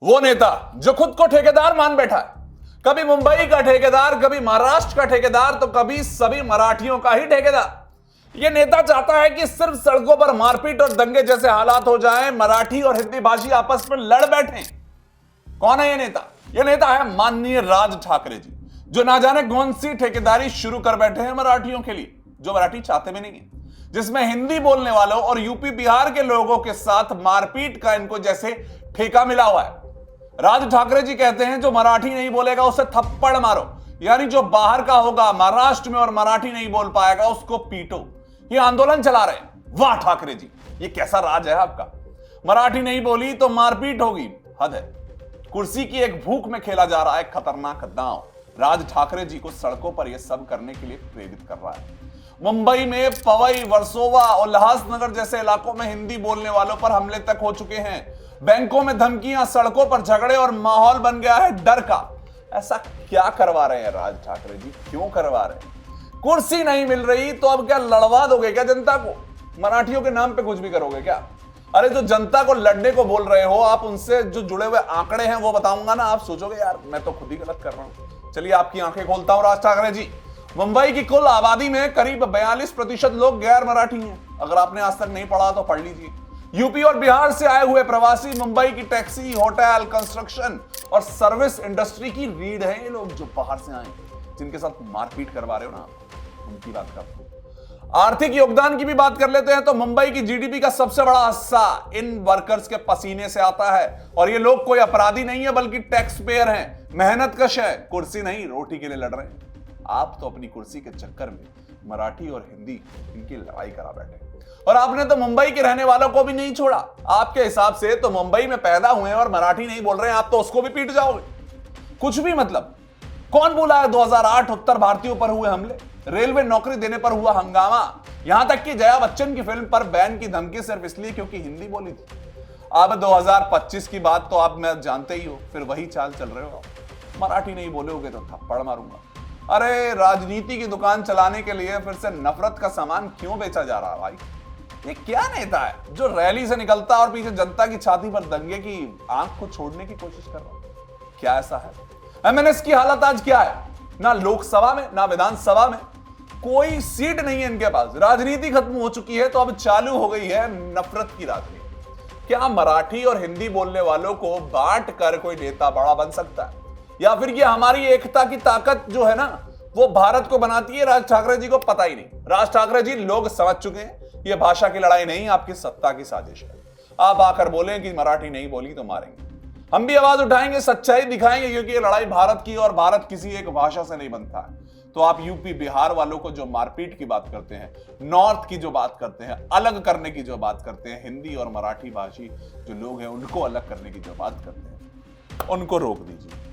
वो नेता जो खुद को ठेकेदार मान बैठा है, कभी मुंबई का ठेकेदार, कभी महाराष्ट्र का ठेकेदार, तो कभी सभी मराठियों का ही ठेकेदार। ये नेता चाहता है कि सिर्फ सड़कों पर मारपीट और दंगे जैसे हालात हो जाएं, मराठी और हिंदी भाषी आपस में लड़ बैठें। कौन है ये नेता? ये नेता है माननीय राज ठाकरे जी, जो ना जाने कौन सी ठेकेदारी शुरू कर बैठे हैं मराठियों के लिए, जो मराठी चाहते भी नहीं है, जिसमें हिंदी बोलने वालों और यूपी बिहार के लोगों के साथ मारपीट का इनको जैसे ठेका मिला हुआ है। राज ठाकरे जी कहते हैं जो मराठी नहीं बोलेगा उसे थप्पड़ मारो, यानी जो बाहर का होगा महाराष्ट्र में और मराठी नहीं बोल पाएगा उसको पीटो। ये आंदोलन चला रहे हैं। वाह ठाकरे जी, ये कैसा राज है आपका। मराठी नहीं बोली तो मारपीट होगी, हद है। कुर्सी की एक भूख में खेला जा रहा है खतरनाक दांव। राज ठाकरे जी को सड़कों पर यह सब करने के लिए प्रेरित कर रहा है। मुंबई में पवई, वर्सोवा और उल्लासनगर जैसे इलाकों में हिंदी बोलने वालों पर हमले तक हो चुके हैं। बैंकों में धमकियां, सड़कों पर झगड़े और माहौल बन गया है डर का। ऐसा क्या करवा रहे हैं राज ठाकरे जी? क्यों करवा रहे हैं? कुर्सी नहीं मिल रही तो अब क्या लड़वा दोगे क्या जनता को? मराठियों के नाम पे कुछ भी करोगे क्या? अरे जो जनता को लड़ने को बोल रहे हो आप, उनसे जो जुड़े हुए आंकड़े हैं वो बताऊंगा ना, आप सोचोगे यार मैं तो खुद ही गलत कर रहा हूं। चलिए आपकी आंखें खोलता हूं राज ठाकरे जी। मुंबई की कुल आबादी में करीब 42% लोग गैर मराठी हैं। अगर आपने आज तक नहीं पढ़ा तो पढ़ लीजिए। यूपी और बिहार से आए हुए प्रवासी मुंबई की टैक्सी, होटल, कंस्ट्रक्शन और सर्विस इंडस्ट्री की रीढ़ है ये लोग, जो बाहर से आए, जिनके साथ मारपीट करवा रहे हो ना, उनकी बात करते हैं। आर्थिक योगदान की भी बात कर लेते हैं तो मुंबई की जीडीपी का सबसे बड़ा हिस्सा इन वर्कर्स के पसीने से आता है। और ये लोग कोई अपराधी नहीं है बल्कि टैक्स पेयर हैं, मेहनत कश है, कुर्सी नहीं रोटी के लिए लड़ रहे हैं। आप तो अपनी कुर्सी के चक्कर में मराठी और हिंदी इनकी लड़ाई करा बैठे। और आपने तो मुंबई के रहने वालों को भी नहीं छोड़ा। आपके हिसाब से तो मुंबई में पैदा हुए हैं और मराठी नहीं बोल रहे हैं, आप तो उसको भी पीट जाओगे। कुछ भी मतलब। कौन बोला है 2008 उत्तर भारतीयों पर हुए हमले, रेलवे नौकरी देने पर हुआ हंगामा, यहां तक कि जया बच्चन की फिल्म पर बैन की धमकी सिर्फ इसलिए क्योंकि हिंदी बोली थी। अब 2025 की बात तो आप मैं जानते ही हो, फिर वही चाल चल रहे हो। मराठी नहीं बोलोगे तो थप्पड़ मारूंगा। अरे राजनीति की दुकान चलाने के लिए फिर से नफरत का सामान क्यों बेचा जा रहा है भाई? ये क्या नेता है जो रैली से निकलता और पीछे जनता की छाती पर दंगे की आंख को छोड़ने की कोशिश कर रहा है? क्या ऐसा है? एमएनएस की हालत आज क्या है? ना लोकसभा में ना विधानसभा में कोई सीट नहीं है इनके पास। राजनीति खत्म हो चुकी है तो अब चालू हो गई है नफरत की राजनीति। क्या मराठी और हिंदी बोलने वालों को बांट कर कोई नेता बड़ा बन सकता है? या फिर ये हमारी एकता की ताकत जो है ना, वो भारत को बनाती है? राज ठाकरे जी को पता ही नहीं। राज ठाकरे जी लोग समझ चुके हैं ये भाषा की लड़ाई नहीं, आपकी सत्ता की साजिश है। आप आकर बोलें कि मराठी नहीं बोली तो मारेंगे। हम भी आवाज उठाएंगे, सच्चाई दिखाएंगे, क्योंकि ये लड़ाई भारत की और भारत किसी एक भाषा से नहीं बनता है। तो आप यूपी बिहार वालों को जो मारपीट की बात करते हैं, नॉर्थ की जो बात करते हैं, अलग करने की जो बात करते हैं, हिंदी और मराठी भाषी जो लोग हैं उनको अलग करने की जो बात करते हैं, उनको रोक दीजिए।